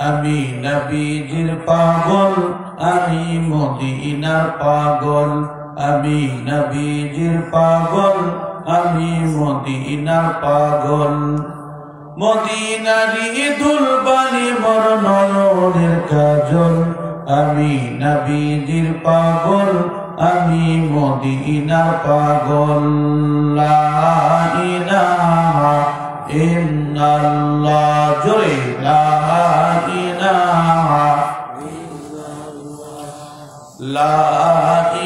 আমি নবীজির পাগল, আমি মদিনার পাগল। আমি নবীজির পাগল, আমি মদিনার পাগল। মদিনারি দুলবানি মোর নয়নের কাজল। আমি নবীজির পাগল, আমি মদিনার পাগল। লা ইলাহা ইল্লাল্লাহ, জোরে লা ইলাহা লা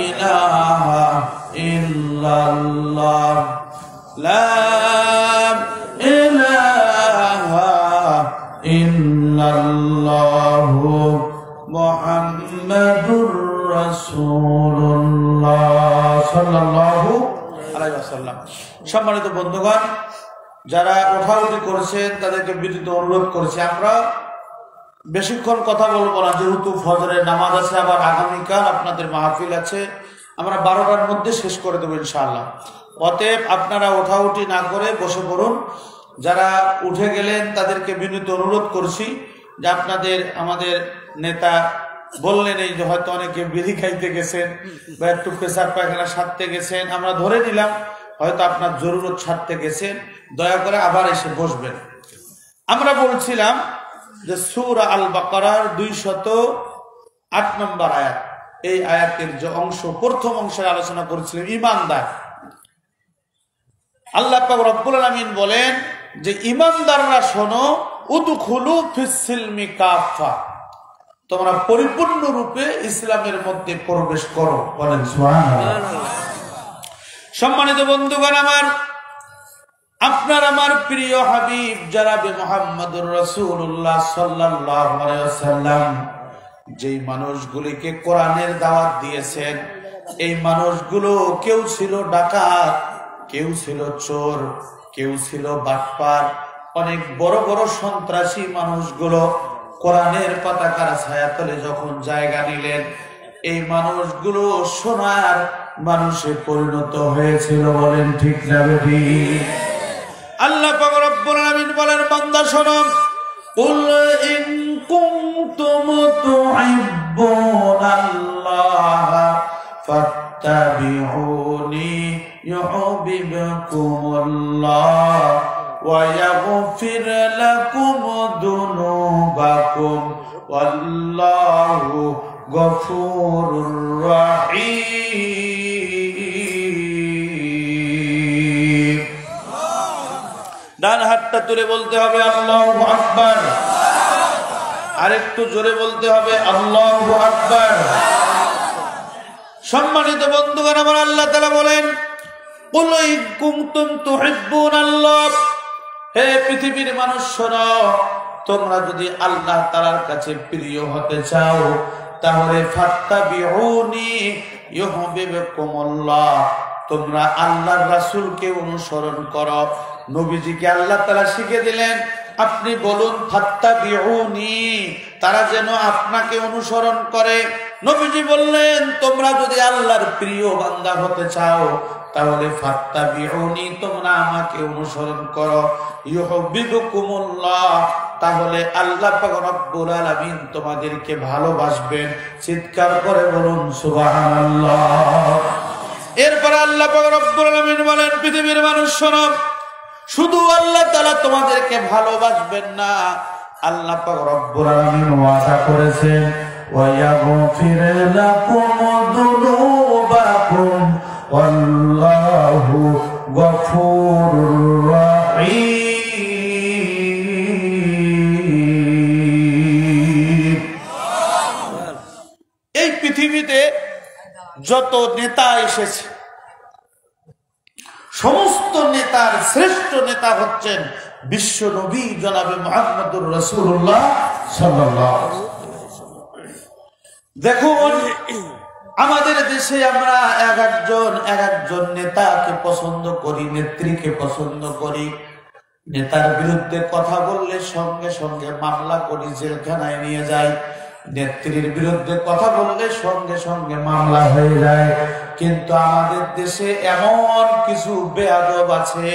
ইলাহা ইল্লাল্লাহ, লা ইলাহা ইল্লাল্লাহ মুহাম্মাদুর রাসূলুল্লাহ সাল্লাল্লাহু আলাইহি ওয়াসাল্লাম। সম্মানিত বন্ধুগণ, যারা ওঠাউঠি করেছেন তাদেরকে বিনীত অনুরোধ করেছি, আমরা বেশিক্ষণ কথা বলবো না, যেহেতু ফজরের নামাজ আছে, আবার আগামীকাল আপনাদের মাহফিল আছে, আমরা 12টার মধ্যে শেষ করে দেবো ইনশাআল্লাহ। অতএব আপনারা ওঠাউঠি না করে বসে পড়ুন। যারা উঠে গেলেন তাদেরকে বিনীত অনুরোধ করছি যে আপনাদের আমাদের নেতা বললেন এই যে হয়তো অনেকে বিড়ি খাইতে গেছেন বা একটু পেশাব পায়খানা সারতে গেছেন, আমরা ধরে নিলাম হয়তো আপনার জরুরত ছাড়তে গেছেন, দয়া করে আবার এসে বসবেন। আমরা বলছিলাম যে সূরা আল বাকারার 208 নম্বর আয়াত, এই আয়াতের যে অংশ, প্রথম অংশের আলোচনা করেছিলাম ঈমানদার। আল্লাহ পাক রব্বুল আলামিন বলেন যে ঈমানদাররা শোনো, উদখুলু ফিস সিলমি কাফা, তোমরা পরিপূর্ণ রূপে ইসলামের মধ্যে প্রবেশ করো। বলেন সুবহানাল্লাহ। সম্মানিত বন্ধুগণ আমার, আপনার আমার প্রিয় হাবিব জনাবে মুহাম্মদুর রাসূলুল্লাহ সাল্লাল্লাহু আলাইহি ওয়াসাল্লাম যেই মানুষগুলিকে কোরআনের দাওয়াত দিয়েছেন, এই মানুষগুলো কেউ ছিল ডাকাত, কেউ ছিল চোর, কেউ ছিল বাটপার, অনেক বড় বড় সন্ত্রাসী মানুষগুলো কোরআনের পতাকার ছায়াতলে যখন জায়গা নিলেন, এই মানুষগুলো সোনার মানুষে পরিণত হয়েছিল। বলেন ঠিক না বেঠিক? আল্লাহ পাক রব্বুল আলামিন বলেন, বান্দা শোনো, কুল ইন কুনতুম তুহিব্বুনাল্লাহ ফাত্তাবিউনি ইউহিব্বুকুমুল্লাহ ওয়া ইয়াগফির লাকুম যুনুবাকুম ওয়াল্লাহু গফুরুর রাহিম। ডান হাতটা তুলে বলতে হবে আল্লাহু আকবার, আরেকটু জোরে বলতে হবে আল্লাহু আকবার। সম্মানিত বন্ধুগণ আমার, আল্লাহ তাআলা বলেন, কুল ইন কুনতুম তুহিব্বুনাল্লাহ, হে পৃথিবীর মানুষ শোনো, তোমরা যদি আল্লাহ তাআলার কাছে প্রিয় হতে চাও তাহলে ফাত্তাবিউনি ইউহিব্বুকুমুল্লাহ, তোমরা আল্লাহর রাসূলকে অনুসরণ করো। নবীজিকে আল্লাহ তাআলা শিখিয়ে দিলেন, আপনি বলুন ফাত্তাবিউনি, তারা যেন আপনাকে অনুসরণ করে। নবীজি বললেন, তোমরা যদি আল্লাহর প্রিয় বান্দা হতে চাও তাহলে ফাত্তাবিউনি, তোমরা আমাকে অনুসরণ করো। ইউহিব্বুকুমুল্লাহ, তাহলে আল্লাহ পাক রব্বুল আলামিন তোমাদেরকে ভালোবাসবেন। চিৎকার করে বলুন সুবহানাল্লাহ। এরপর আল্লাহ পাক রব্বুল আলামিন বলেন, পৃথিবীর মানুষ শোনো, শুধু আল্লাহ তাআলা তোমাদেরকে ভালোবাসবেন না, আল্লাহ পাক রব্বুল আলামিন ওয়াদা করেছেন, ওয়া ইয়াগফির লাকুম যুনুবাকুম ওয়াল্লাহু গফুরুর রাহিম। এই পৃথিবীতে যত নেতা এসেছে, সমস্ত নেতার শ্রেষ্ঠ নেতা হচ্ছেন বিশ্ব নবী জনাবে মুহাম্মদুর রাসূলুল্লাহ সাল্লাল্লাহু আলাইহি ওয়াসাল্লাম। দেখুন, আমাদের দেশে আমরা এক একজন নেতাকে পছন্দ করি, নেত্রীকে পছন্দ করি। নেতার বিরুদ্ধে কথা বললে সঙ্গে সঙ্গে মামলা করি, জেলখানায় নিয়ে যাই। নেত্রীর বিরুদ্ধে কথা বললে সঙ্গে সঙ্গে মামলা হয়ে যায়। কিন্তু আমাদের দেশে এমন কিছু বেয়াদব আছে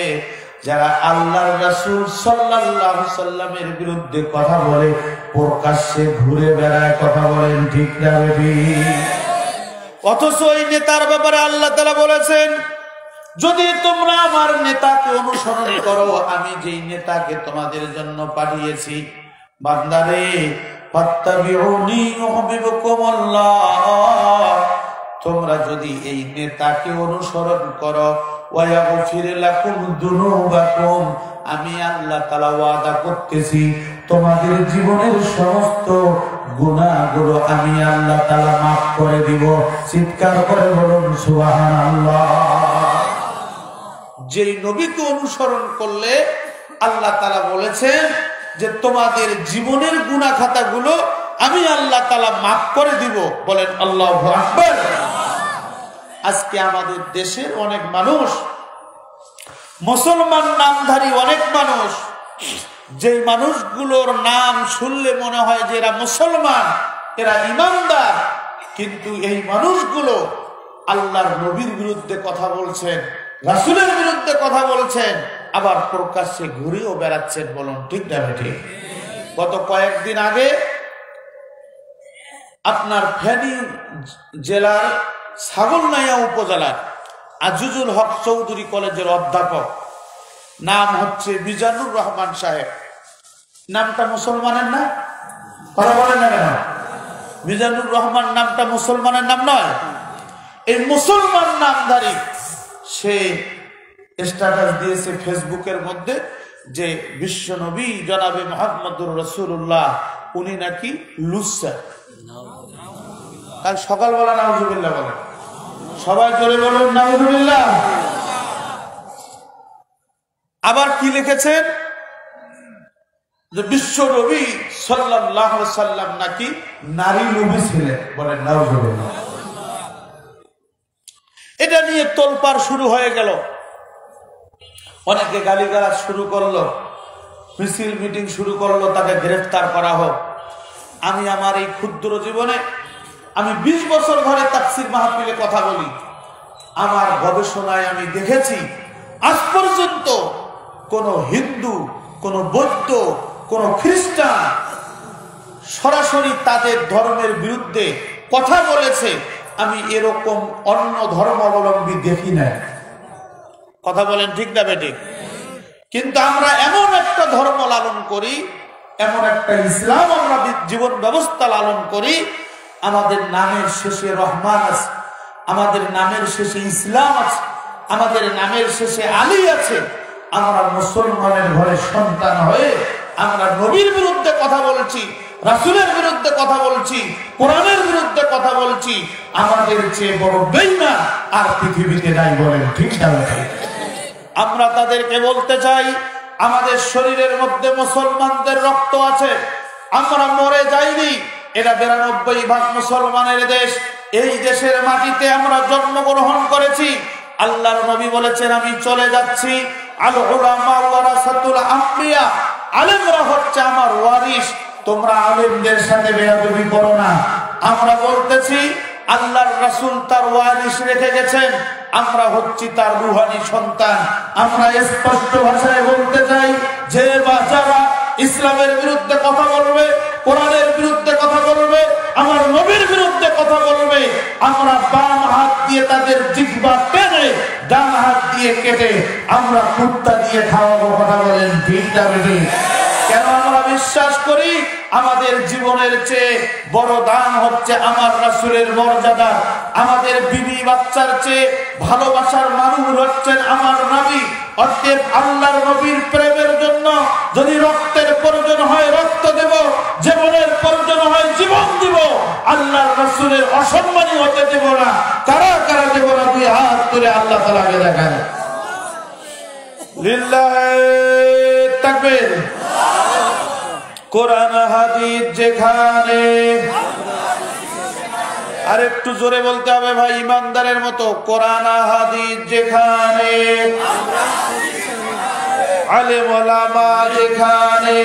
যারা আল্লাহর রাসূল সাল্লাল্লাহু আলাইহি ওয়াসাল্লামের বিরুদ্ধে কথা বলে, প্রকাশ্যে ঘুরে বেড়ায়। কথা বলেন ঠিক না বেঠিক? অথচ এই নেতার ব্যাপারে আল্লাহ তাআলা বলেছেন, যদি তোমরা আমার নেতাকে অনুসরণ করো, আমি যেই নেতাকে তোমাদের জন্য পাঠিয়েছি, বান্দারে ফাত্তাবিউনি ইউহিব্বুকুমুল্লাহ, তোমরা যদি এই নেতাকে অনুসরণ করো, ওয়ায়াগফির লাকুম যুনুবাকুম, আমি আল্লাহ তাআলা ওয়াদা করতেছি তোমাদের জীবনের সমস্ত গুনাহগুলো আমি আল্লাহ তাআলা মাফ করে দিব। চিৎকার করে বলুন সুবহানাল্লাহ। যেই নবীকে অনুসরণ করলে আল্লাহ তাআলা বলেছেন যে তোমাদের জীবনের গুনাহ খাতাগুলো আমি আল্লাহ তাআলা মাফ করে দিব। বলেন আল্লাহু আকবার। আজকে আমাদের দেশের অনেক মানুষ, মুসলমান নামধারী অনেক মানুষ, যে মানুষগুলোর নাম শুনলে মনে হয় যে এরা মুসলমান, এরা ইমানদার, কিন্তু এই মানুষগুলো আল্লাহর নবীর বিরুদ্ধে কথা বলছেন, রাসূলের বিরুদ্ধে কথা বলছেন, আবার প্রকাশ্যে ঘুরেও বেড়াচ্ছেন। বলুন ঠিক না ঠিক? গত কয়েকদিন আগে আপনার ফেনী জেলার ছাগলনাইয়া উপজেলার আজিজুল হক চৌধুরী কলেজের অধ্যাপক, নাম হচ্ছে মিজানুর রহমান সাহেব। নামটা মুসলমানের না? কথা বলেন না কেন? মিজানুর রহমান নামটা মুসলমানের নাম নয়। এই মুসলমান নামধারী সে স্ট্যাটাস দিয়েছে ফেসবুকের মধ্যে যে বিশ্ব নবী জনাবে মুহাম্মদুর রাসূলুল্লাহ উনি নাকি লুচ্চা। কাল সকালবেলা নাউজুবিল্লাহ বলেন, সবাই জোরে বলুন নাউজুবিল্লাহ। আবার কি লিখেছেন যে বিশ্ব নবী সাল্লাল্লাহু আলাইহি সাল্লাম নাকি নারী নবী ছিলেন। বলেন নাউজুবিল্লাহ। এটা নিয়ে তোলপাড় শুরু হয়ে গেল, অনেকে গালিগালাজ শুরু করলো, মিছিল মিটিং শুরু করলো, তাকে গ্রেফতার করা হোক। আমি আমার এই ক্ষুদ্র জীবনে আমি 20 বছর ধরে তাফসীর মাহফিলে কথা বলি, আমার গবেষণায় আমি দেখেছি আজ পর্যন্ত কোন হিন্দু, কোন বৌদ্ধ, কোন খ্রিস্টান সরাসরি তাদের ধর্মের বিরুদ্ধে কথা বলেছে আমি এরকম অন্য ধর্মাবলম্বী দেখি নাই। কথা বলেন ঠিক না বেঠিক? কিন্তু আমরা এমন একটা ধর্ম লালন করি, এমন একটা ইসলাম আমরা জীবন ব্যবস্থা লালন করি, আমাদের নামের শেষে রহমান আছে, আমাদের নামের শেষে ইসলাম আছে, আমাদের নামের শেষে আলী আছে। আমরা মুসলমানের ঘরে সন্তান হয়ে আমরা নবীর বিরুদ্ধে কথা বলছি, রাসূলের বিরুদ্ধে কথা বলছি, কোরআনের বিরুদ্ধে কথা বলছি। আমাদের চেয়ে বড় বেঈমান আর পৃথিবীতে নাই। বলেন ঠিক না? আমরা তাদেরকে বলতে চাই, আমাদের শরীরের মধ্যে মুসলমানদের রক্ত আছে, আমরা মরে যাইনি। এটা 92% মুসলমানের দেশ। এই দেশের মাটিতে আমরা জন্মগ্রহণ করেছি। আল্লাহর নবী বলেছেন আমি চলে যাচ্ছি, আল উলামা ওয়ারাসাতুল আম্বিয়া, আলেমরা হচ্ছে আমার ওয়ারিস, তোমরা আলেমদের সাথে বেয়াদবি করো না। আমরা বলতেছি আল্লাহর রাসূল তার ওয়ারিস রেখে গেছেন, আমরা হচ্ছি তার রূহানি সন্তান। আমরা স্পষ্ট ভাষায় বলতে চাই, যে বাচ্চারা ইসলামের বিরুদ্ধে কথা বলবে, কোরআনের বিরুদ্ধে কথা বলবে, আমার নবীর বিরুদ্ধে কথা বলবে, আমরা বাম হাত দিয়ে তাদের জিহ্বা টেনে ডান হাত দিয়ে কেটে আমরা কুত্তা দিয়ে খাওয়াবো। কথা বলেন ঠিক না বেঠিক? কেন? আমরা বিশ্বাস করি আমাদের জীবনের চেয়ে বড় দান হচ্ছে আমার রাসূলের মর্যাদা। আমাদের বিবি বাচ্চার চেয়ে ভালোবাসার মানুষ হচ্ছেন আমার নবী। অতএব আল্লাহর নবীর প্রেমের জন্য যদি রক্তের প্রয়োজন হয় রক্ত দেব, জীবনের প্রয়োজন হয় জীবন দিব। আল্লাহর রাসূলের অসম্মানী হতে দেব না। কারা কারা দেব না? দুই হাত তুলে আল্লাহ তাআলাকে দেখান। লিল্লাহি তাকবীর। কোরআন হাদিস যেখানে, আর একটু জোরে বলতে হবে ভাই, ইমানদারের মতো। কোরআন হাদিস যেখানে, আলেম ওলামা যেখানে,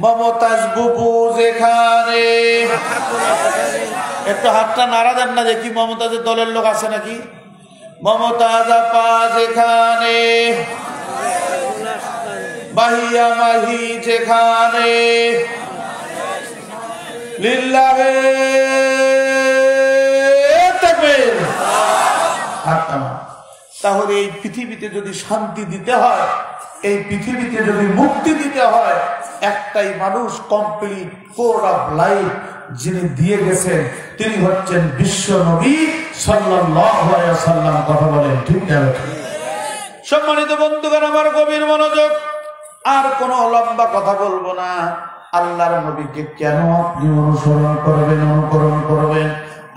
মমতাজ বুবু যেখানে। একটু হাতটা নাড়া দেন না, দেখি মমতাজের দলের লোক আছে নাকি। মমতাজ আপা যেখানে, মাহিয়া মাহি যেখানে লিল্লাহে তাকবীর। তাহলে এই পৃথিবীতে যদি শান্তি দিতে হয়, এই পৃথিবীতে যদি মুক্তি দিতে হয়, একটাই মানুষ কমপ্লিট কোড অফ লাইফ যিনি দিয়ে গেছেন, তিনি হচ্ছেন বিশ্ব নবী সাল্লাল্লাহু আলাইহি ওয়াসাল্লাম। কথা বলেন ঠিক না? সম্মানিত বন্ধুগণ, আমার গভীর মনোযোগ, আর কোন লম্বা কথা বলবো না। আল্লাহর নবীকে কেন আপনি অনুসরণ করবেন, অনুকরণ করবেন?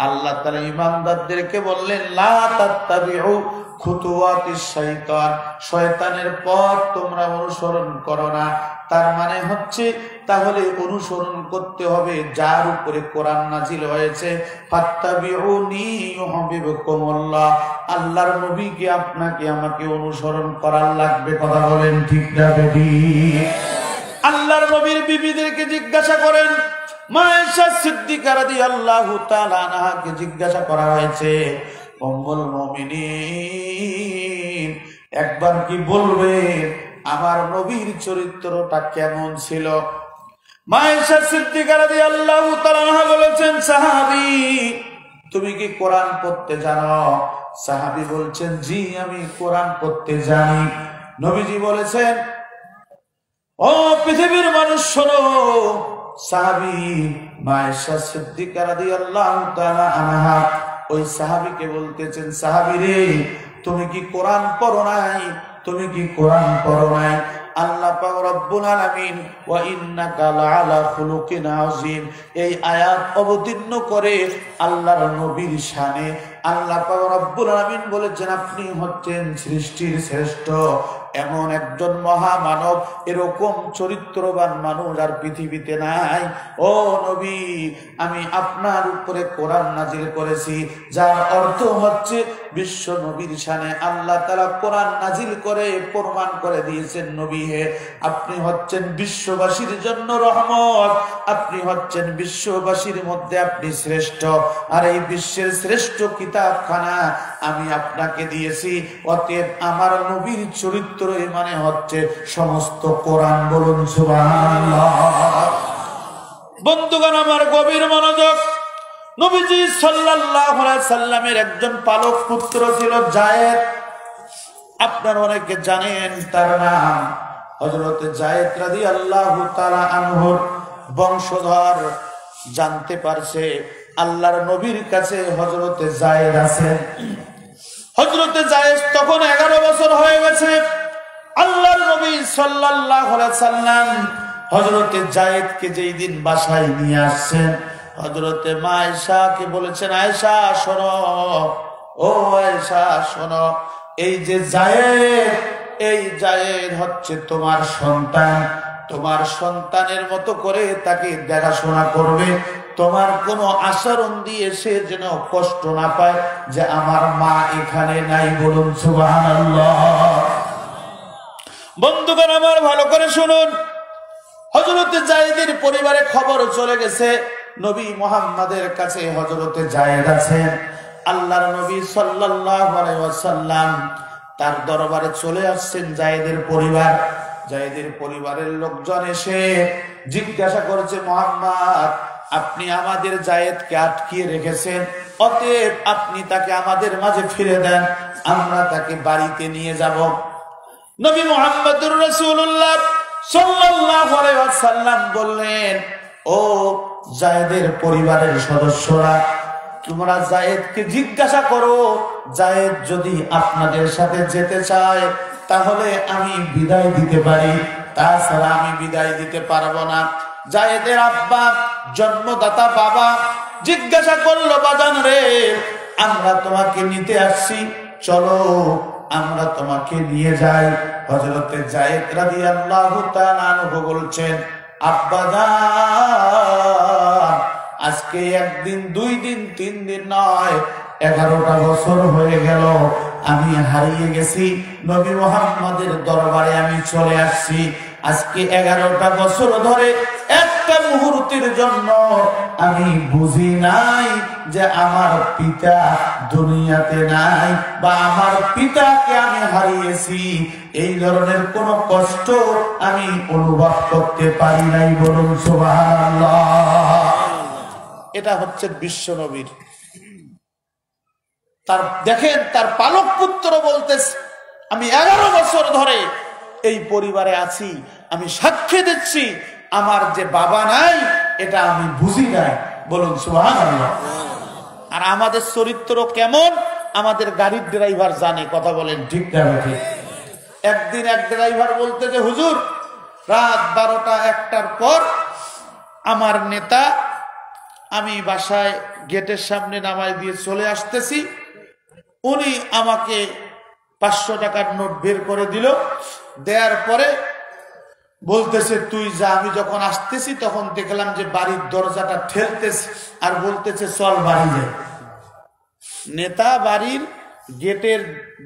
আল্লাহ তাআলা ঈমানদারদেরকে বললেন, লা তাত্তাবিউ খুতুওয়াতিশ শাইতান, শয়তানের পথ তোমরা অনুসরণ করো না। তার মানে হচ্ছে তাহলে অনুসরণ করতে হবে যার উপরে কোরআন নাজিল হয়েছে। ফাত্তাবিউনি ইউহিব্বুকুমুল্লাহ, আল্লাহর নবীকে আপনাকে আমাকে অনুসরণ করার লাগবে। কথা বলেন ঠিক না বেটি? আল্লাহর নবীর বিবিদেরকে জিজ্ঞাসা করেন, মা আয়েশা সিদ্দিকা রাদিয়াল্লাহু তাআলা আনহাকে জিজ্ঞাসা করা হয়েছে, উম্মুল মুমিনিন একবার কি বলবেন আমার নবীর চরিত্রটা কেমন ছিল? মা আয়েশা সিদ্দিকা রাদিয়াল্লাহু তাআলা আনহা বলেছেন, সাহাবী তুমি কি কোরআন পড়তে জানো? সাহাবী বলছেন, জি আমি কোরআন পড়তে জানি। নবীজি বলেছেন, ও পৃথিবীর মানুষ শোনো। সাহাবী মা আয়েশা সিদ্দিকা রাদিয়াল্লাহু তাআলা আনহা ওই সাহাবীকে বলতেছেন, সাহাবী রে তুমি কি কোরআন পড়ো নাই? তুমি কি কোরআন পড়ো নাই? আল্লাহ পাক রব্বুল আলামিন ওয়া ইন্নাকা লাআলা খুলুকিন আযীম এই আয়াত অবতীর্ণ করে আল্লাহর নবীর শানে আল্লাহ পাক রব্বুল আলামিন বলেছেন, আপনি হচ্ছেন সৃষ্টির শ্রেষ্ঠ। এমন একজন মহামানব, এরকম চরিত্রবান মানুষ আর পৃথিবীতে নাই। ও নবী, আমি আপনার উপরে কোরআন নাজিল করেছি, যার অর্থ হচ্ছে বিশ্ব নবীর শানে আল্লাহ তাআলা কোরআন নাজিল করে প্রমাণ করে দিয়েছেন, নবী হে আপনি হচ্ছেন বিশ্ববাসীর জন্য রহমত, আপনি হচ্ছেন বিশ্ববাসীর মধ্যে আপনি শ্রেষ্ঠ। আর এই বিশ্বের শ্রেষ্ঠ কিতাবখানা আমি আপনাকে দিয়েছি। অতএব আমার নবীর চরিত্র মানে হচ্ছে সমস্ত কোরআন। বলুন সুবহানাল্লাহ। বন্ধুগণ আমার গভীর মনোযোগ, নবীজি সাল্লাল্লাহু আলাইহি সাল্লামের একজন পালক পুত্র ছিল যায়েদ। আপনারা অনেকে জানেন তার নাম হযরত যায়েদ রাদিয়াল্লাহু তাআলা আনহুর বংশধর। জানতে পারছে আল্লাহর নবীর কাছে হযরত যায়েদ আছেন। হযরত যায়েদ তখন 11 বছর হয়ে গেছে। আল্লাহর নবী সাল্লাল্লাহু আলাইহি সাল্লাম হযরত যায়েদকে যেই দিন বাসায় নিয়ে আসছেন, হযরত মা আয়েশাকে বলেছেন, আয়েশা শোনো, ও আয়েশা শোনো, এই যে যায়েদ, এই যায়েদ হচ্ছে তোমার সন্তান। তোমার সন্তানের মতো করে তাকে দেখাশোনা করবে। তোমার কোনো আচরণ দিয়ে সে যেন কষ্ট না পায় যে আমার মা এখানে নাই। বলুন সুবহানাল্লাহ। বন্ধুগণ আমার ভালো করে শুনুন, হযরত যায়েদের পরিবারে খবর চলে গেছে নবী মুহাম্মাদের কাছে হযরত যায়েদ আছেন। আল্লাহর নবী সাল্লাল্লাহু আলাইহি ওয়াসাল্লাম তার দরবারে চলে আসছেন যায়েদের পরিবার। যায়েদের পরিবারের লোকজন এসে জিজ্ঞাসা করেছে, মুহাম্মদ আপনি আমাদের যায়েদকে আটকিয়ে রেখেছেন, অতএব আপনি তাকে আমাদের মাঝে ফিরে দেন, আমরা তাকে বাড়িতে নিয়ে যাব। নবী মুহাম্মদুর রাসূলুল্লাহ সাল্লাল্লাহু আলাইহি ওয়াসাল্লাম বললেন, ও যায়েদের পরিবারের সদস্যরা, তোমরা যায়েদকে জিজ্ঞাসা করো, যায়েদ যদি আপনাদের সাথে যেতে চায় তাহলে আমি বিদায় দিতে পারি, তাছাড়া আমি বিদায় দিতে পারবো না। যায়েদের আব্বা, জন্মদাতা বাবা জিজ্ঞাসা করলো, বাজান রে আমরা তোমাকে নিতে আসছি, চলো আমরা তোমাকে নিয়ে যাই। হযরত যায়েদ রাদিয়াল্লাহু তাআলা আনহু বলছেন, আব্বা জান আজকে একদিন, 2 দিন, 3 দিন নয়, 11টা বছর হয়ে গেল আমি হারিয়ে গেছি। নবী মুহাম্মদের দরবারে আমি চলে আসছি। আজকে 11টা বছর ধরে একটা মুহূর্তের জন্য আমি বুঝি নাই যে আমার পিতা দুনিয়াতে নাই বা আমার পিতাকে আমি হারিয়েছি, এই ধরনের কোন কষ্ট আমি অনুভব করতে পারি নাই। বলুন সুবহানাল্লাহ। এটা হচ্ছে বিশ্ব নবীর। তার দেখেন, তার পালক পুত্র বলতেছে, আমি 11 বছর ধরে এই পরিবারে আছি, আমি সাক্ষী দিচ্ছি আমার যে বাবা নাই এটা আমি বুঝি নাই। বলুন সুবহানাল্লাহ। আর আমাদের চরিত্র কেমন আমাদের গাড়ির ড্রাইভার জানে। কথা বলেন ঠিক না ঠিক? একদিন এক ড্রাইভার বলতে যে হুজুর রাত 12টা-1টার পর আমার নেতা, আমি বাসায় গেটের সামনে নামায় দিয়ে চলে আসতেছি, উনি আমাকে 500 টাকার নোট বের করে দিল, দেওয়ার পরে বলতেছে তুই যা। আমি যখন আসতেছি তখন দেখলাম যে বাড়ির দরজাটা ঠেলতেছে আর বলতেছে চল বাড়ি যাই। নেতা বাড়ির গেটের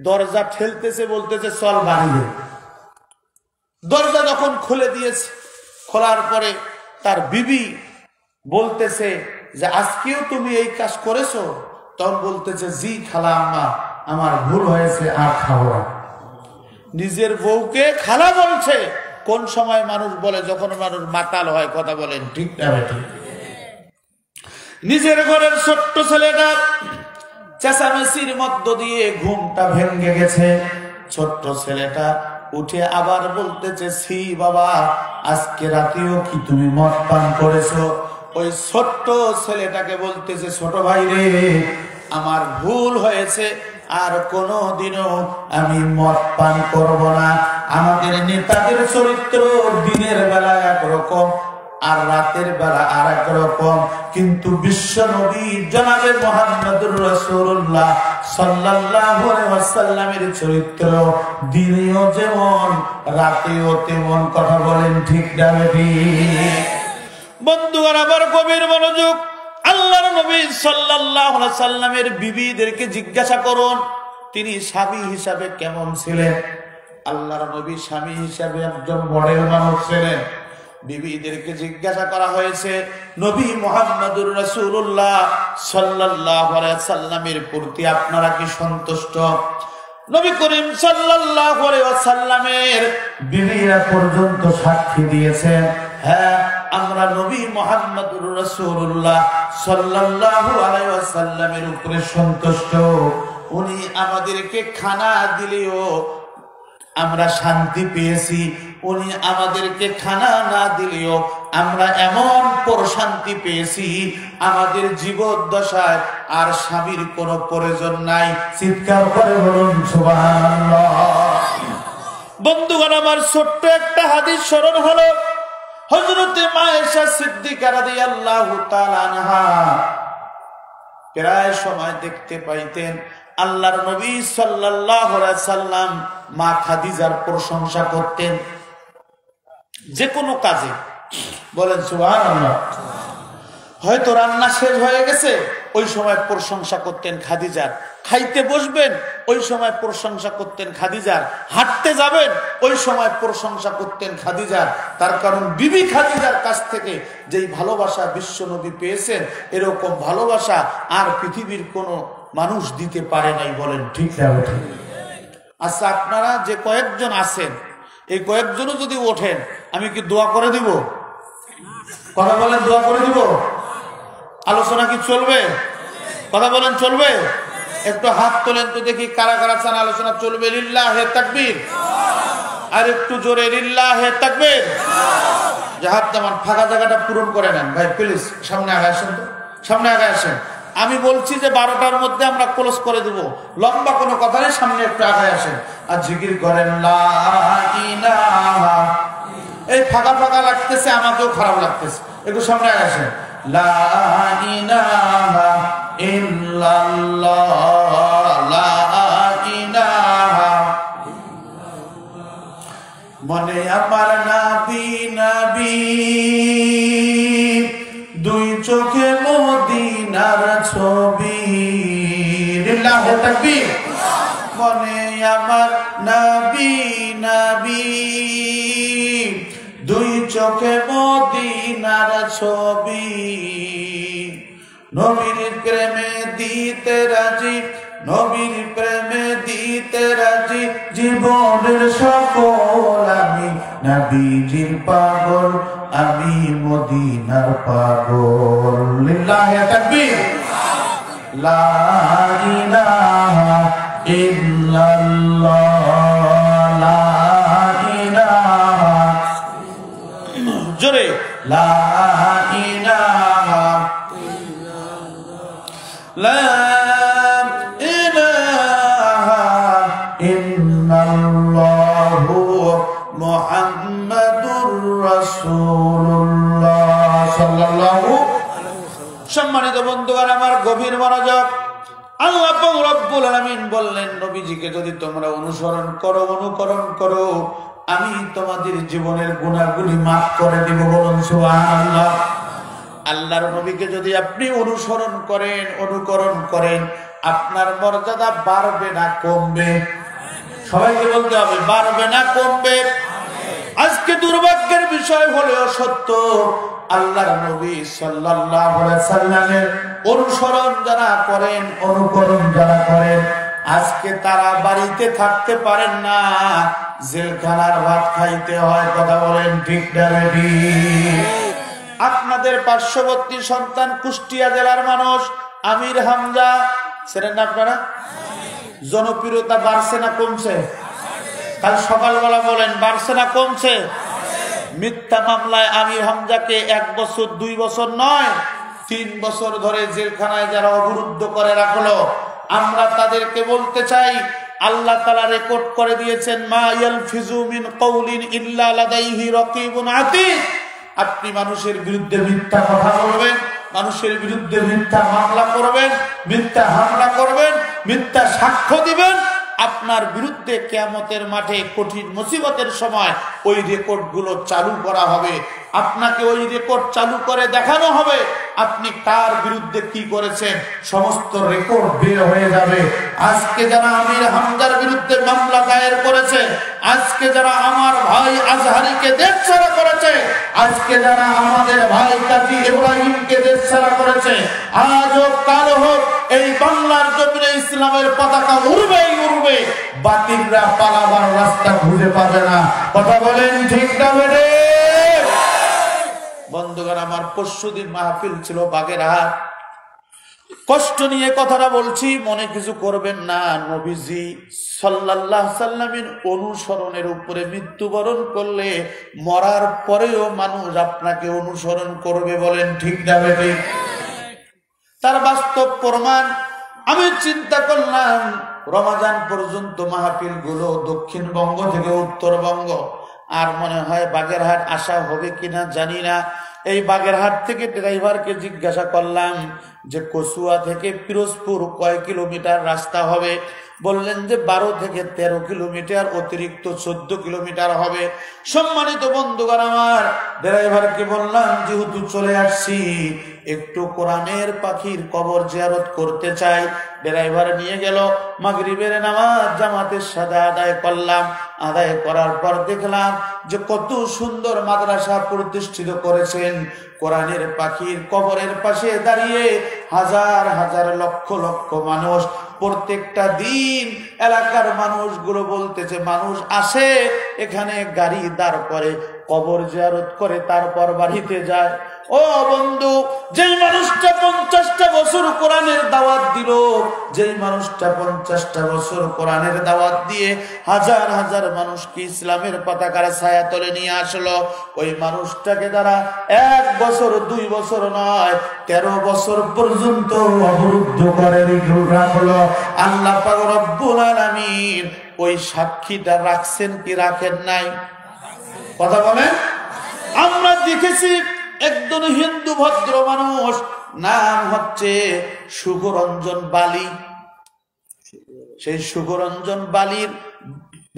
দরজা ঠেলতেছে, বলতেছে চল বাড়ি যাই। দরজা যখন খুলে দিয়েছে, খোলার পরে তার বিবি বলতেছে যে আজকেও তুমি এই কাজ করেছো? তখন বলতেছে জি খালা আম্মা, আমার ভুল হয়েছে, আর খাবো না। নিজের বউকে খালা বলছে। কোন সময় মানুষ বলে? যখন মানুষ মাতাল হয়। কথা বলেন ঠিক না ঠিক? নিজের ঘরের ছোট্ট ছেলেটা চেঁচামেচির মধ্য দিয়ে ঘুমটা ভেঙে গেছে। ছোট্ট ছেলেটা উঠে আবার বলতেছে ছি বাবা, আজকে রাতেও কি তুমি মদ পান করেছো? ওই ছোট্ট ছেলেটাকে বলতেছে ছোট ভাই রে, আমার ভুল হয়েছে, আর কোনদিনও আমি মদ পান করব না। আমাদের নেতাদের চরিত্র দিনের বেলা একরকম আর রাতের বেলা আর এক রকম, কিন্তু বিশ্ব নবী জনাবে মুহাম্মদুর রাসূলুল্লাহ সাল্লাল্লাহু আলাইহি ওয়াসাল্লামের চরিত্র দিনেও যেমন রাতেও তেমন। কথা বলেন ঠিক না ঠিক? বন্ধুগণ আমার গভীর মনোযোগ। আল্লাহর নবী সাল্লাল্লাহু আলাইহি ওয়াসাল্লামের বিবিদেরকে জিজ্ঞাসা করুন তিনি স্বামী হিসাবে কেমন ছিলেন। আল্লাহর নবী স্বামী হিসাবে একজন মডেল মানুষ ছিলেন। বিবিদেরকে জিজ্ঞাসা করা হয়েছে নবী মুহাম্মদুর রাসূলুল্লাহ সাল্লাল্লাহু আলাইহি ওয়াসাল্লামের প্রতি আপনারা কি সন্তুষ্ট? নবী করিম সাল্লাল্লাহু আলাইহি ওয়াসাল্লামের বিবিরা পর্যন্ত সাক্ষী দিয়েছেন, হ্যাঁ আমরা নবী মুহাম্মদুর রাসূলুল্লাহ সাল্লাল্লাহু আলাইহি ওয়াসাল্লামের উপরে সন্তুষ্ট। উনি আমাদেরকে খানা দিলেও আমরা শান্তি পেয়েছি, উনি আমাদেরকে খানা না দিলেও আমরা এমন প্রশান্তি পেয়েছি, আমাদের জীবদ্দশায় আর স্বামীর কোনো প্রয়োজন নাই। চিৎকার করে বলুন সুবহানাল্লাহ। বন্ধুগণ আমার ছোট্ট একটা হাদিস স্মরণ হলো, হযরতে আয়েশা সিদ্দিকা রাদিয়াল্লাহু তাআলা আনহা প্রায় সময় দেখতে পাইতেন আল্লাহর নবী সাল্লাল্লাহু আলাইহি সাল্লাম মা খাদিজার প্রশংসা করতেন যে কোনো কাজে। বলেন সুবহানাল্লাহ। হয়তো রান্না শেষ হয়ে গেছে, ওই সময় প্রশংসা করতেন খাদিজার। খাইতে বসবেন, ওই সময় প্রশংসা করতেন খাদিজার। হাঁটতে যাবেন, ওই সময় প্রশংসা করতেন খাদিজার। তার কারণ বিবি খাদিজার কাছ থেকে যেই ভালোবাসা বিশ্ব নবী পেয়েছেন, এরকম ভালোবাসা আর পৃথিবীর কোনো মানুষ দিতে পারে নাই। বলেন ঠিক না? আচ্ছা আপনারা যে কয়েকজন আছেন, এই কয়েকজনও যদি ওঠেন, আমি কি দোয়া করে দিব? কথা বলেন, দোয়া করে দিব? আলোচনা কি চলবে? কথা বলেন চলবে? একটু হাত তোলেন তো দেখি কারা কারা চান আলোচনা চলবে। লিল্লাহে তাকবীর। আর একটু জোরে লিল্লাহে তাকবীর। যে হাত নামান, ফাঁকা জায়গাটা পূরণ করে নেন ভাই প্লিজ। সামনে আগে আসেন তো, সামনে আগে আসেন। আমি বলছি যে 12টার মধ্যে আমরা ক্লোজ করে দেব, লম্বা কোনো কথা নেই, সামনে একটু আগে আসেন আর জিকির করেন লা ইলাহা। এই ফাঁকা ফাঁকা লাগতেছে, আমাকেও খারাপ লাগতেছে, একটু সামনে আগে আসেন। লা ইলাহা ইল্লাল্লাহ, লা ইলাহা। মনে আমার নাবি নাবি, দুই চোখে মদিনার ছবি। লিল্লাহে তাকবীর। মনে আমার নাবি নাবি, দুই চোখে মদিনার ছবি, নবীর প্রেমে দিতে রাজি, নবীর প্রেমে দিতে রাজি, জীবনের সকল আমি নবীজির পাগল, আমি মদিনার পাগল। লিল্লাহি তাকবীর। লা ইলাহা ইল্লাল্লাহ, লা ইলাহা, জোরে লা ইলাহা ইল্লাল্লাহ, লা ইলাহা ইল্লাল্লাহু মুহাম্মাদুর রাসূলুল্লাহ সাল্লাল্লাহু। সম্মানিত বন্ধুগণ আমার, গভীর মনোযোগ। আল্লাহ রাব্বুল আলামিন বললেন, নবীজিকে যদি তোমরা অনুসরণ করো, অনুকরণ করো, আমি তোমাদের জীবনের গুনাহগুলি মাফ করে দিব। বলুন সুবহানাল্লাহ। আল্লাহর নবীকে যদি আপনি অনুসরণ করেন, অনুকরণ করেন, আপনার মর্যাদা বাড়বে না কমবে? সবাইকে বলতে হবে, বাড়বে না কমবে? আজকে দুর্ভাগ্যের বিষয় হলেও সত্য, আল্লাহর নবী সাল্লাল্লাহু আলাইহি সাল্লামের অনুসরণ যারা করেন, অনুকরণ যারা করেন, আজকে তারা বাড়িতে থাকতে পারেন না, জেলখানার ভাত খাইতে হয়। কথা বলেন ঠিক না বেঠি? আপনাদের পার্শ্ববর্তী সন্তান কুষ্টিয়া জেলার মানুষ আমির হামজা, ছিলেন না আপনারা? জনপ্রিয়তা বাড়ছে না কমছে? কাল সকালবেলা বলেন, বাড়ছে না কমছে? মিথ্যা মামলায় আমির হামজাকে 1 বছর 2 বছর নয়, 3 বছর ধরে জেলখানায় যারা অবরুদ্ধ করে রাখলো, আমরা তাদেরকে বলতে চাই, আল্লাহ তাআলা রেকর্ড করে দিয়েছেন, মা ইয়ালফিজু মিন কাউলিন ইল্লা লাদাইহি রাকিবুন আতীদ। আপনি মানুষের বিরুদ্ধে মিথ্যা কথা বলবেন, মানুষের বিরুদ্ধে মিথ্যা মামলা করবেন, মিথ্যা হামলা করবেন, মিথ্যা সাক্ষ্য দিবেন, আপনার বিরুদ্ধে কিয়ামতের মাঠে কঠিন মুসিবতের সময় ওই রেকর্ডগুলো চালু করা হবে। আপনাকে ওই রেকর্ড চালু করে দেখানো হবে, আপনি কার বিরুদ্ধে কি করেছেন, সমস্ত রেকর্ড বের হয়ে যাবে। আজকে যারা আমির হামজার বিরুদ্ধে মামলা দায়ের করেছে, আজকে যারা আমার ভাই আজহারীকে দেশছাড়া করেছে, আজকে যারা আমাদের ভাই কাজী ইব্রাহিমকে দেশছাড়া করেছে, আজ হোক কাল হোক, এই বাংলার জমিনে ইসলামের পতাকা উড়বেই উড়বে, বাতিলরা পালাবার রাস্তা খুঁজে পাবে না। কথা বলেন ঠিক না বেঠে? বন্ধুগণ আমার, পরশুদিন মাহফিল ছিল বাগেরহাট। কষ্ট নিয়ে কথাটা বলছি, মনে কিছু করবেন না। নবীজি সাল্লাল্লাহু আলাইহি সাল্লামের অনুসরণের উপরে মৃত্যুবরণ করলে মরার পরেও মানুষ আপনাকে অনুসরণ করবে। বলেন ঠিক না বেঠে? তার বাস্তব প্রমাণ আমি চিন্তা করলাম, রমজান পর্যন্ত মাহফিল গুলো দক্ষিণবঙ্গ থেকে উত্তরবঙ্গ, আর মনে হয় বাগেরহাট আসা হবে কিনা জানি না। এই বাগেরহাট থেকে ড্রাইভারকে জিজ্ঞাসা করলাম যে কচুয়া থেকে পিরোজপুর কয় কিলোমিটার রাস্তা হবে? বললেন যে 12 থেকে 13 কিলোমিটার, অতিরিক্ত 14 কিলোমিটার হবে। সম্মানিত বন্ধুগণ আমার, ড্রাইভারকে বললাম যেহেতু চলে আসছি, একটু কোরআনের পাখির কবর জিয়ারত করতে চাই। ড্রাইভার নিয়ে গেল, মাগরিবের নামাজ জামাতের সাথে আদায় করলাম। আদায় করার পর দেখলাম যে কত সুন্দর মাদ্রাসা প্রতিষ্ঠিত করেছেন। কোরআনের পাখির কবরের পাশে দাঁড়িয়ে হাজার হাজার লক্ষ লক্ষ মানুষ প্রত্যেকটা দিন এলাকার মানুষগুলো বলতেছে, মানুষ আসে এখানে গাড়ি দাঁড় করে, কবর জিয়ারত করে, তারপর বাড়িতে যায়। ও বন্ধু, যেই মানুষটা 50টা বছর কোরআনের দাওয়াত দিল, যেই মানুষটা 50টা বছর কোরআনের দাওয়াত দিয়ে হাজার হাজার মানুষকে ইসলামের পতাকার ছায়াতলে নিয়ে আসলো, ওই মানুষটাকে দ্বারা 1 বছর 2 বছর নয়, 13 বছর পর্যন্ত অবরুদ্ধ করে রাখলো। আল্লাহ পাক রব্বুল আলামিন ওই সাক্ষীটা রাখছেন কি রাখেন নাই? কথা বলেন। আমরা দেখেছি একজন হিন্দু ভদ্র মানুষ, নাম হচ্ছে সুখরঞ্জন বালি। সেই সুখরঞ্জন বালির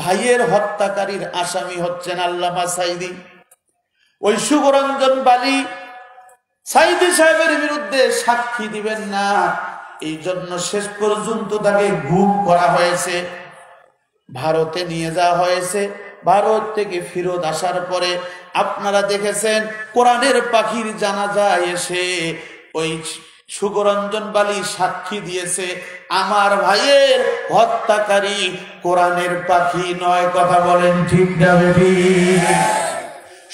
ভাইয়ের হত্যাকারীর আসামি হচ্ছেন আল্লামা সাঈদী। ওই সুখরঞ্জন বালি সাঈদী সাহেবের বিরুদ্ধে সাক্ষী দিবেন না, এই জন্য শেষ পর্যন্ত তাকে গুম করা হয়েছে, ভারতে নিয়ে যাওয়া হয়েছে। ভারত থেকে ফেরত আসার পরে আপনারা দেখেছেন কোরআনের পাখির জানাজায় এসে ওই সুগরঞ্জন বালি সাক্ষী দিয়েছে আমার ভাইয়ের হত্যাকারী কোরআনের পাখি নয়। কথা বলেন ঠিক না বেঠিক?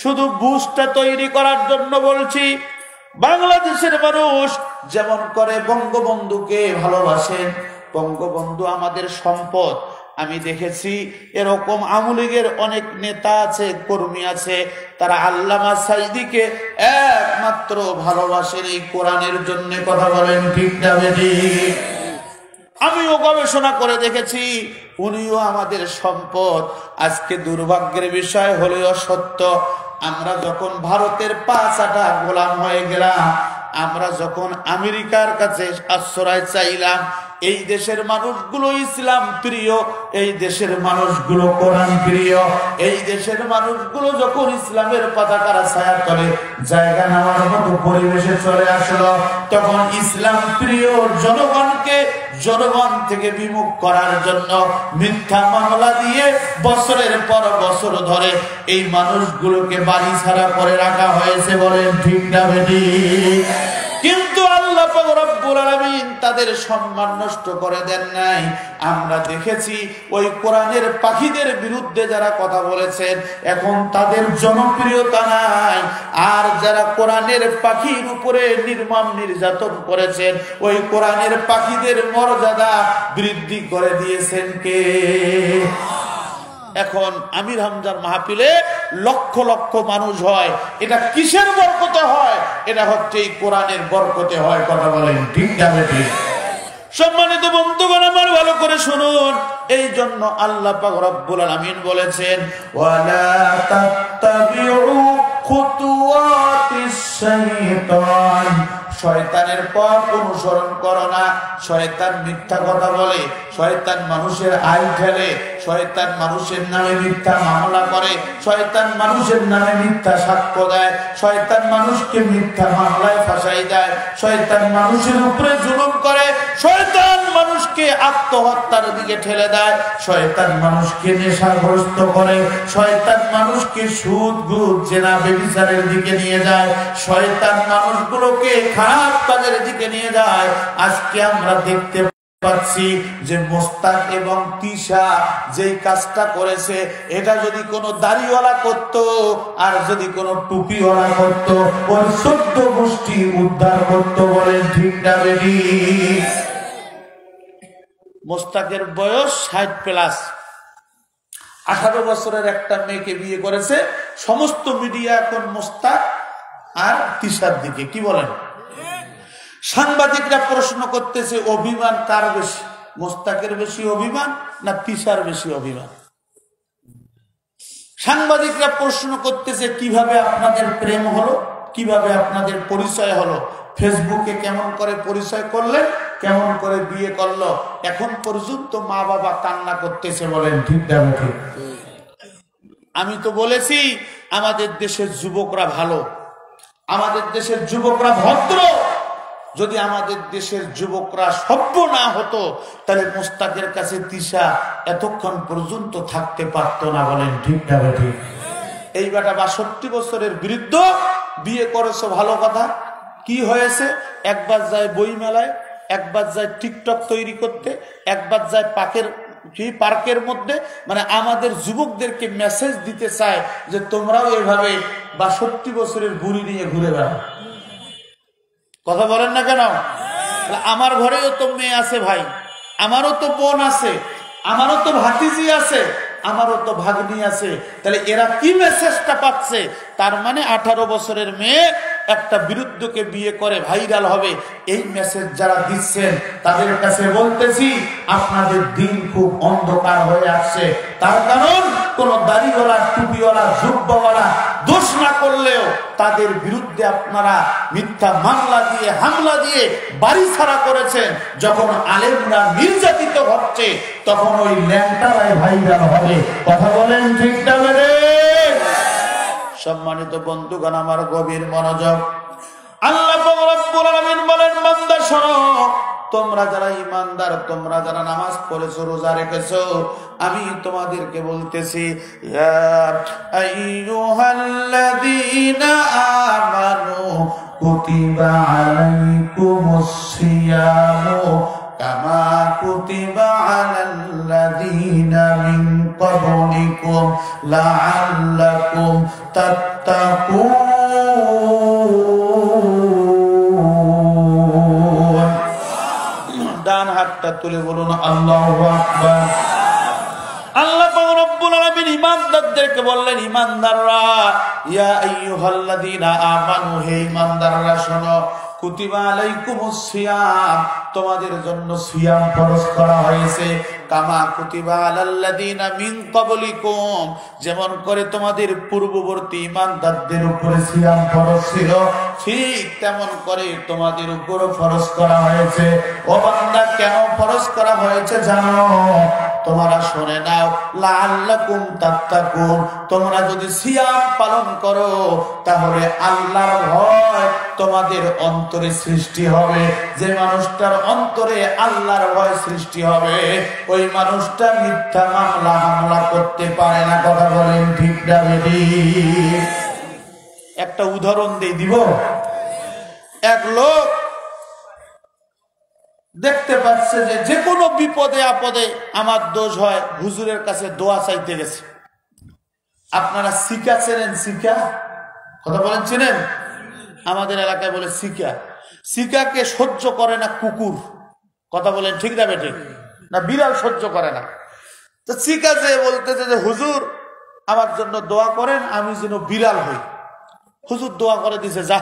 শুধু বুঝটা তৈরি করার জন্য বলছি, বাংলাদেশের মানুষ যেমন করে বঙ্গবন্ধুকে ভালোবাসেন, বঙ্গবন্ধু আমাদের সম্পদ। আমি দেখেছি এরকম আওয়ামী লীগের অনেক নেতা আছে, কর্মী আছে, তারা আল্লামা সাঈদীকে একমাত্র ভালোবাসেন এই কোরআনের জন্য। কথা বলেন ঠিক না বেঠিক? আমিও গবেষণা করে দেখেছি উনিও আমাদের সম্পদ। আজকে দুর্ভাগ্যের বিষয় হলেও সত্য, আমরা যখন ভারতের পাঁচাটা গোলাম হয়ে গেলাম, আমরা যখন আমেরিকার কাছে আশ্রয় চাইলাম, এই দেশের মানুষগুলো ইসলাম প্রিয়, এই দেশের মানুষগুলো কোরআন প্রিয়, এই দেশের মানুষগুলো যখন ইসলামের পতাকার ছায়া তলে জায়গা নেওয়ার মতো পরিবেশে চলে আসলো, তখন ইসলাম প্রিয় জনগণকে জনগণ থেকে বিমুখ করার জন্য মিথ্যা মামলা দিয়ে বছরের পর বছর ধরে এই মানুষগুলোকে বাড়ি ছাড়া করে রাখা হয়েছে। বলেন ঠিক না বেঠিক? কিন্তু আল্লাহ পাক রব্বুল আলামিন তাদের সম্মান নষ্ট করে দেন নাই। আমরা দেখেছি ওই কোরআনের পাখিদের বিরুদ্ধে যারা কথা বলেছেন এখন তাদের জনপ্রিয়তা নাই, আর যারা কোরআনের পাখির উপরে নির্মম নির্যাতন করেছেন ওই কোরআনের পাখিদের মর্যাদা বৃদ্ধি করে দিয়েছেন কে? এখন আমির হামজার মাহফিলে লক্ষ লক্ষ মানুষ হয়, এটা কিসের বরকতে হয়? এটা হচ্ছে এই কোরআনের বরকতে হয়। কথা বলেন ঠিক না বেঠিক? সম্মানিত বন্ধুগণ আমার ভালো করে শুনুন, এই জন্য আল্লাহ পাক রব্বুল আলামিন বলেছেন ওয়ালা তাত্তাবিউ খুতুওয়াতিস শাইতান, শয়তানের পথ অনুসরণ করো না। শয়তান মিথ্যা কথা বলে, শয়তান মানুষের আয় ফেলে, শয়তান মানুষের নামে মিথ্যা মামলা করে, শয়তান মানুষের নামে মিথ্যা সাক্ষ্য দেয়, শয়তান মানুষকে মিথ্যা মামলায় ফাঁসাই দেয়, শয়তান মানুষের উপরে জুলুম করে, শয়তান মানুষকে আত্মহত্যার দিকে ঠেলে দেয়, শয়তান মানুষকে নেশাগ্রস্ত করে, শয়তান মানুষকে সুদ ঘুষ জেনা ব্যভিচারের দিকে নিয়ে যায়, শয়তান মানুষগুলোকে খারাপ কাজের দিকে নিয়ে যায়। আজকে আমরা দেখতে পাচ্ছি যে মোস্তাক এবং তিশা যেই কাজটা করেছে, এটা যদি কোনো দাড়িওয়ালা করত আর যদি কোনো টুপিওয়ালা করত, ওই 14 গোষ্ঠী উদ্ধার করত। বলেন ঠিক না বেঠিক? মোস্তাকের বয়স 60+, 18 বছরের একটা মেয়েকে বিয়ে করেছে। সমস্ত মিডিয়া এখন মোস্তাক আর তিশার দিকে। কি বলেন? সাংবাদিকরা প্রশ্ন করতেছে অভিমান কার বেশি, মোস্তাকের বেশি অভিমান না তিশার বেশি অভিমান? সাংবাদিকরা প্রশ্ন করতেছে কিভাবে আপনাদের প্রেম হলো, কিভাবে আপনাদের পরিচয় হলো, ফেসবুকে কেমন করে পরিচয় করলেন, কেমন করে বিয়ে করলো। এখন পর্যন্ত মা বাবা কান্না করতেছে। বলেন ঠিক না ঠিক? আমি তো বলেছি আমাদের দেশের যুবকরা ভালো, আমাদের দেশের যুবকরা ভদ্র। যদি আমাদের দেশের যুবকরা সভ্য না হতো তাহলে মোস্তাকের কাছে তিশা এতক্ষণ পর্যন্ত থাকতে পারত না। বলেন ঠিক না ঠিক? এই বেটা 62 বছরের বৃদ্ধ বিয়ে করেছো, ভালো কথা। কি হয়েছে? একবার যায় বই মেলায়, একবার যায় টিকটক তৈরি করতে, একবার যায় পার্কের মধ্যে। মানে আমাদের যুবকদেরকে মেসেজ দিতে চায় যে তোমরাও এভাবে 62 বছরের বুড়ি নিয়ে ঘুরে বেড়াও। কথা বলেন না কেন? আমার ঘরেও তো মেয়ে আছে ভাই, আমারও তো বোন আছে, আমারও তো ভাতিজি আছে, আমারও তো ভাগ্নি আছে। তাহলে এরা কি মেসেজটা পাচ্ছে? তার মানে 18 বছরের মেয়ে একটা বিরুদ্ধকে বিয়ে করে ভাইরাল হবে। এই মেসেজ যারা দিচ্ছেন তাদের কাছে বলতেছি আপনাদের দিন খুব অন্ধকার হয়ে আসছে। তার কারণ কোন দাড়িওয়ালা, টুপিওয়ালা, জুব্বাওয়ালা দোষ না করলেও তাদের বিরুদ্ধে আপনারা মিথ্যা মামলা দিয়ে, হামলা দিয়ে বাড়ি ছাড়া করেছেন। যখন আলেমরা নির্যাতিত হচ্ছে তখন ওই ল্যাংটারাই ভাইরাল হবে। কথা বলেন ঠিক না? সম্মানিত বন্ধুগণ আমার গভীর মনোযোগ। আল্লাহ রাব্বুল আলামিন বলেন বান্দা শোনো, তোমরা যারা ঈমানদার, তোমরা যারা নামাজ পড়েছো, রোজা রেখেছো, আমি তোমাদেরকে বলতেছি, ইয়া আইয়ুহাল্লাযীনা আমানু কুতিবা আলাইকুমুস সিয়ামু কামা কুতিবা আলাল্লাযীনা মিন ক্বাবলিকুম লাআল্লাকুম তাত্তাকুন। ডান হাতটা তুলে বলুন আল্লাহু আকবার। আল্লাহ পাক রব্বুল আলামিন ঈমানদারদেরকে বললেন, ঈমানদাররা, ইয়া আইয়ুহাল্লাযীনা আমানু, হে ঈমানদাররা শোনো, কুতিবা আলাইকুমুস সিয়াম, তোমাদের জন্য সিয়াম ফরজ করা হয়েছে, কামা কুতিবা আলাল্লাযীনা মিন ক্বাবলিকুম, যেমন করে তোমাদের পূর্ববর্তী ঈমানদারদের উপরে সিয়াম ফরজ ছিল, ঠিক তেমন করে তোমাদের উপর ফরজ করা হয়েছে। ও বান্দা, কেন ফরজ করা হয়েছে জানো? তোমরা শুনে নাও, লাআল্লাকুম তাত্তাকুন, তোমরা যদি সিয়াম পালন করো তাহলে আল্লাহর ভয় তোমাদের অন্তরে সৃষ্টি হবে। যে মানুষটার অন্তরে আল্লাহর ভয় সৃষ্টি হবে, ওই মানুষটা মিথ্যা হামলা করতে পারে না। কথা বলেন ঠিক না বেঠিক? একটা উদাহরণ দিব। এক লোক দেখতে পাচ্ছে যে যে কোনো বিপদে আপদে আমার দোষ হয়, হুজুরের কাছে দোয়া চাইতে গেছে। আপনারা সিকা চেনেন? সিকা, কথা বলেন, চেনেন? আমাদের এলাকায় বলে সিকা। সিকাকে সহ্য করে না কুকুর। কথা বলেন ঠিক না বেঠিক? না, বিড়াল সহ্য করে না। তো সিকা যে বলতেছে যে হুজুর আমার জন্য দোয়া করেন, আমি যেন বিড়াল হই। হুজুর দোয়া করে দিছে, যা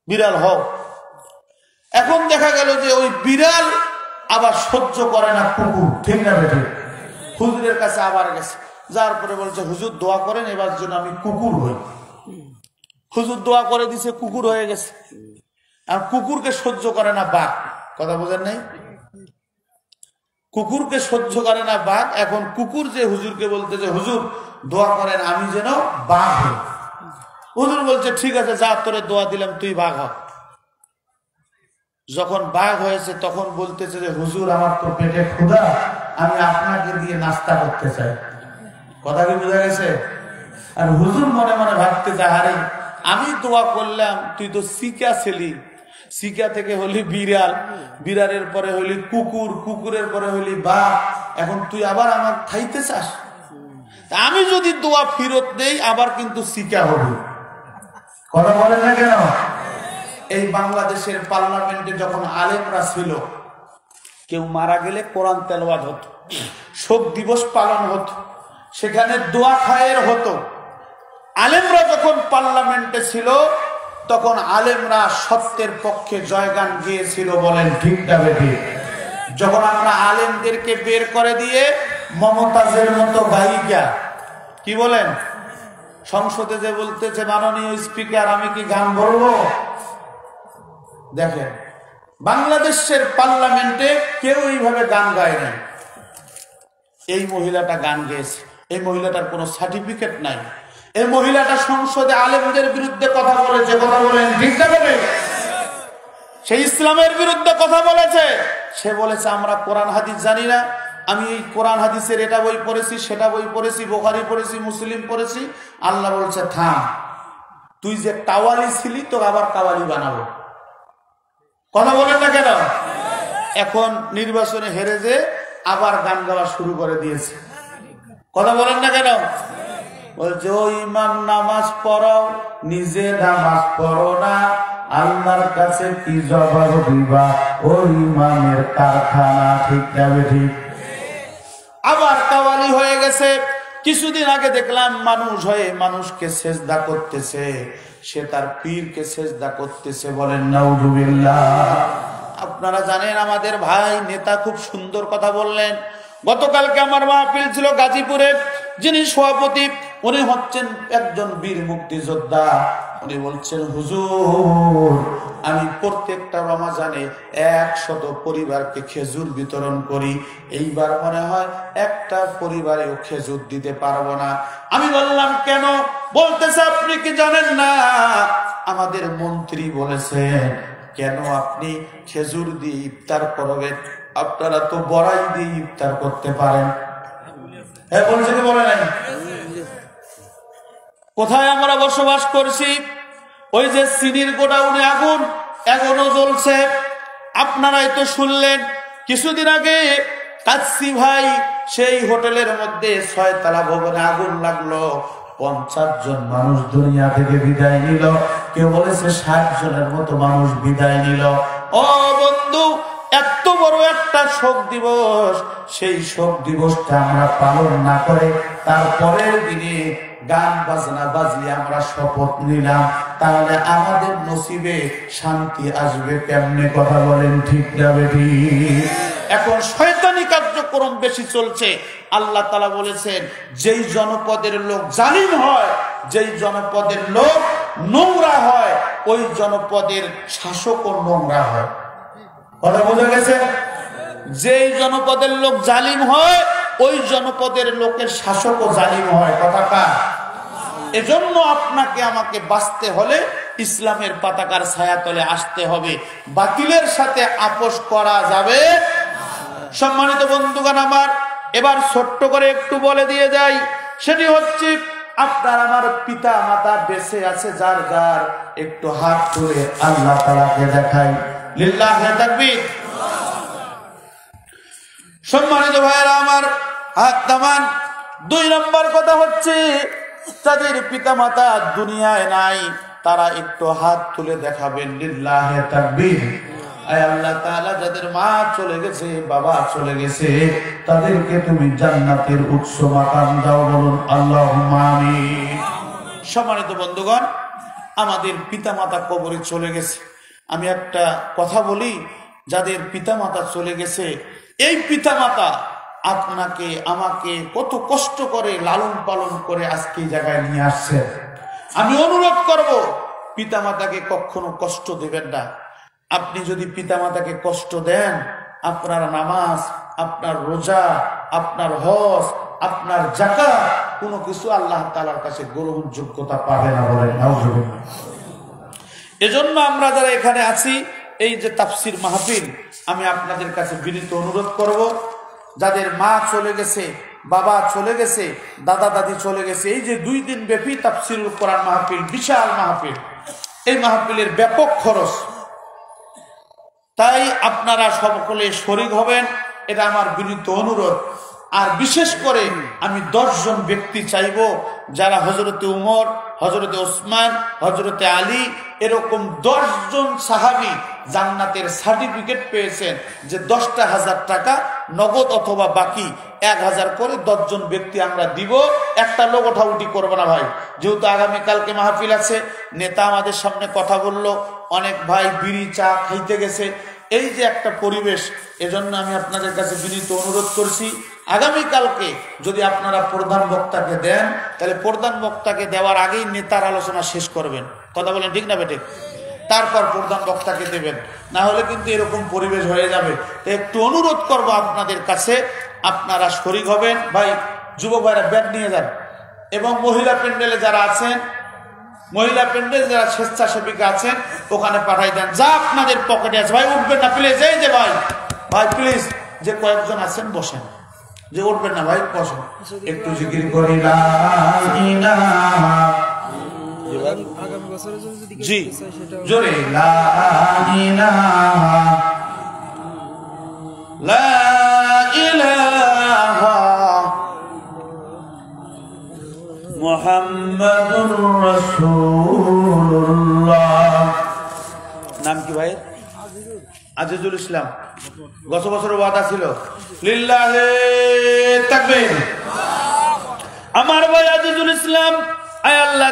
বিড়াল হও। এখন দেখা গেল যে ওই বিড়াল আবার সহ্য করে না কুকুর। ঠিক না বেঠিক? হুজুরের কাছে আবার গেছে, যার পরে বলছে হুজুর দোয়া করেন এবার যেন আমি কুকুর হই। হুজুর দোয়া করে দিছে, কুকুর হয়ে গেছে। আর কুকুরকে সহ্য করে না বাঘ। কথা বোঝেন নাই? কুকুরকে সহ্য করে না বাঘ। এখন কুকুর যে হুজুরকে বলতেছে হুজুর দোয়া করেন আমি যেন বাঘ হই। হুজুর বলছে ঠিক আছে, যা তোরে দোয়া দিলাম, তুই বাঘ হ। যখন বাঘ হয়েছে তখন বলতেছে যে হুজুর আমার তো পেটে ক্ষুধা, আমি আপনাকে দিয়ে নাস্তা করতে চাই। কথা কি বোঝা গেছে? আর হুজুর মনে মনে ভাবতে চায়, আরে আমি দোয়া করলাম, তুই তো সিকা ছিলি, সিকা থেকে হলি বিড়াল, বিড়ালের পরে হলি কুকুর, কুকুরের পরে হলি বাঘ, এখন তুই আবার আমার খাইতে চাস? আমি যদি দোয়া ফিরত দেই আবার কিন্তু সিকা হবে। কথা বলে না কেন? এই বাংলাদেশের পার্লামেন্টে যখন আলেমরা ছিল, কেউ মারা গেলে কোরআন তেলাওয়াত হতো, শোক দিবস পালন হতো, সেখানে দোয়া খায়ের হতো। আলেমরা যখন পার্লামেন্টে ছিল তখন আলেমরা সত্যের পক্ষে জয়গান গিয়েছিল। বলেন ঠিক না বেঠিক? যখন আমরা আলেমদেরকে বের করে দিয়ে মমতাজের মতো গায়িকা, কি বলেন, সংসদে যে বলতেছে মাননীয় স্পিকার আমি কি গান বলবো? দেখেন, বাংলাদেশের পার্লামেন্টে কেউ এইভাবে গান গায় নাই। এই মহিলাটা গান গেয়েছে, এই মহিলাটার কোনো সার্টিফিকেট নাই, এই মহিলাটা সংসদে আলেমদের বিরুদ্ধে কথা বলেছে। কথা বলেন ঠিক না? সে ইসলামের বিরুদ্ধে কথা বলেছে। সে বলেছে আমরা কোরআন হাদিস জানি না, আমি এই কোরআন হাদিসের এটা বই পড়েছি, সেটা বই পড়েছি, বুখারী পড়েছি, মুসলিম পড়েছি। আল্লাহ বলছে থাম, তুই যে কাওয়ালি ছিলি তোর আবার কাওয়ালি বানাবো। কথা বলেন না কেন? এখন নির্বাচনে হেরে যে আবার গান গাওয়া শুরু করে দিয়েছে। কথা বলেন না কেন? বলছে ও ইমাম নামাজ পড়াও, নিজে নামাজ পড়ো না, আল্লাহর কাছে কি জবাব দিবা? ও ইমামের কারখানা। ঠিক যাবে ঠিক? আবার কাওয়ালি হয়ে গেছে। কিছুদিন আগে দেখলাম মানুষ হয়ে মানুষকে সেজদা করতেছে, সে তার পীরকে সেজদা করতেছে। বলেন নাউযুবিল্লাহ। আপনারা জানেন আমাদের ভাই নেতা খুব সুন্দর কথা বললেন। গতকালকে আমার মাহফিল ছিল গাজীপুরে, যিনি সভাপতি উনি হচ্ছেন একজন বীর মুক্তিযোদ্ধা। উনি বলছেন হুজুর আমি প্রত্যেকটা রমজানে 100 পরিবারকে খেজুর বিতরণ করি, এইবার মনে হয় একটা পরিবারেও খেজুর দিতে পারবো না। আমি বললাম কেন? বলতেছে আপনি কি জানেন না আমাদের মন্ত্রী বলেছেন, কেন আপনি খেজুর দিয়ে ইফতার করবেন? আপনারা তো বড়াই দিয়ে ইফতার করতে পারেন। হ্যাঁ বলেছে কি বলে নাই? কোথায় আমরা বসবাস করছি, ওই যে চিনির গোডাউনে আগুন এখনো জ্বলছে। আপনারাই তো শুনলেন কিছুদিন আগে কাচ্চি ভাই সেই হোটেলের মধ্যে 6 তলা ভবনে আগুন লাগলো, 50 জন মানুষ দুনিয়া থেকে বিদায় নিল, কেউ বলেছে 60 জনের মতো মানুষ বিদায় নিল। ও বন্ধু, এত বড় একটা শোক দিবস, সেই শোক দিবসটা আমরা পালন না করে তারপরের দিনে গান বাজনা বাজিয়ে আমরা শপথ নিলাম, তাহলে আমাদের নসিবে শান্তি আসবে কেমনে? কথা বলেন ঠিক না বেঠিক? এখন শয়তানি কার্যক্রম বেশি চলছে। আল্লাহ তাআলা বলেছেন, যেই জনপদের লোক জালিম হয়, যেই জনপদের লোক নোংরা হয়, ওই জনপদের শাসকও নোংরা হয়। কথা বোঝা গেছে? যেই জনপদের লোক জালিম হয়, ওই জনপদের লোকের শাসকও জালিম হয়। কথাটা এজন্য আপনাকে আমাকে বাঁচতে হলে ইসলামের পতাকার ছায়াতলে আসতে হবে, বাতিলের সাথে আপোষ করা যাবে। সম্মানিত বন্ধুগণ আমার, এবার ছোট্ট করে একটু বলে দিয়ে যাই, সেটি হচ্ছে আপনার আমার পিতা মাতা বেঁচে আছে যার যার, একটু হাত তুলে আল্লাহ তাআলাকে দেখাই, লিল্লাহি তাকবীর। সম্মানিত ভাইয়েরা আমার, হাত নামান। 2 নম্বর কথা হচ্ছে, তাদের পিতা মাতা দুনিয়ায় নাই, তারা একটু হাত তুলে দেখাবেন, লিল্লাহি তাকবীর। আয় আল্লাহ তাআলা, যাদের মা চলে গেছে, বাবা চলে গেছে, তাদেরকে তুমি জান্নাতের উচ্চ মাকাম দাও, বলুন আল্লাহুম্মা আমিন। সম্মানিত বন্ধুগণ, আমাদের পিতা মাতা কবরে চলে গেছে। আমি একটা কথা বলি, যাদের পিতা মাতা চলে গেছে, এই পিতা মাতা আপনাকে আমাকে কত কষ্ট করে লালন পালন করে আজকে এই জায়গায় নিয়ে আসছে। আমি অনুরোধ করব, পিতা মাতাকে কখনো কষ্ট দেবেন না। আপনি যদি পিতা মাতাকে কষ্ট দেন, আপনার নামাজ, আপনার রোজা, আপনার হজ, আপনার যাকাত, কোনো কিছু আল্লাহ তাআলার কাছে গ্রহণযোগ্যতা পাবে না। বলেন নাউজুবিল্লাহ। এজন্য আমরা যারা এখানে আছি, এই যে তাফসীর মাহফিল, আমি আপনাদের কাছে বিনীত অনুরোধ করব, যাদের মা চলে গেছে, বাবা চলে গেছে, দাদা দাদি চলে গেছে, এই যে 2 দিন ব্যাপী তাফসীরুল কোরআন মাহফিল, বিশাল মাহফিল, এই মাহফিলের ব্যাপক খরচ, তাই আপনারা সকলে শরীক হবেন, এটা আমার বিনীত অনুরোধ। আর বিশেষ করে আমি 10 জন ব্যক্তি চাইব, যারা হযরতে উমর, হযরতে ওসমান, হযরতে আলী, এরকম 10 জন সাহাবী জান্নাতের সার্টিফিকেট পেয়েছেন, যে 10,000 টাকা নগদ অথবা বাকি 1000 করে 10 জন ব্যক্তি আমরা দিব। একটা লোক ওঠাউঠি করবো না ভাই, যেহেতু আগামীকালকে মাহফিল আছে। নেতা আমাদের সামনে কথা বললো, অনেক ভাই বিড়ি চা খাইতে গেছে, এই যে একটা পরিবেশ, এজন্য আমি আপনাদের কাছে বিনীত অনুরোধ করছি, আগামীকালকে যদি আপনারা প্রধান বক্তাকে দেন, তাহলে প্রধান বক্তাকে দেওয়ার আগেই নেতার আলোচনা শেষ করবেন। কথা বলেন ঠিক না বেটে? তারপর প্রধান বক্তাকে দেবেন, না হলে কিন্তু এরকম পরিবেশ হয়ে যাবে। একটু অনুরোধ করব আপনাদের কাছে, আপনারা শরীক হবেন। ভাই যুবক ভাইরা ব্যাগ নিয়ে যান, এবং মহিলা প্যান্ডেলে যারা আছেন, মহিলা প্যান্ডেল যারা স্বেচ্ছাসেবিকা আছেন, ওখানে পাঠাই দেন, যা আপনাদের পকেটে আছে। ভাই উঠবেন না প্লিজ, এই যে ভাই ভাই প্লিজ, যে কয়েকজন আছেন বসেন, যে উঠবেন না ভাই বসেন, একটু জিকির করি লা ইলাহা, জি জোরে লা ইলাহা, লা ইলাহা মুহাম্মাদুর রাসূলুল্লাহ। নাম কি ভাই? আজিজুল ইসলাম। গত বছর ওয়াদা ছিল, লিল্লাহি তাকবীর। আমার ভাই আজিজুল ইসলাম, আয় আল্লাহ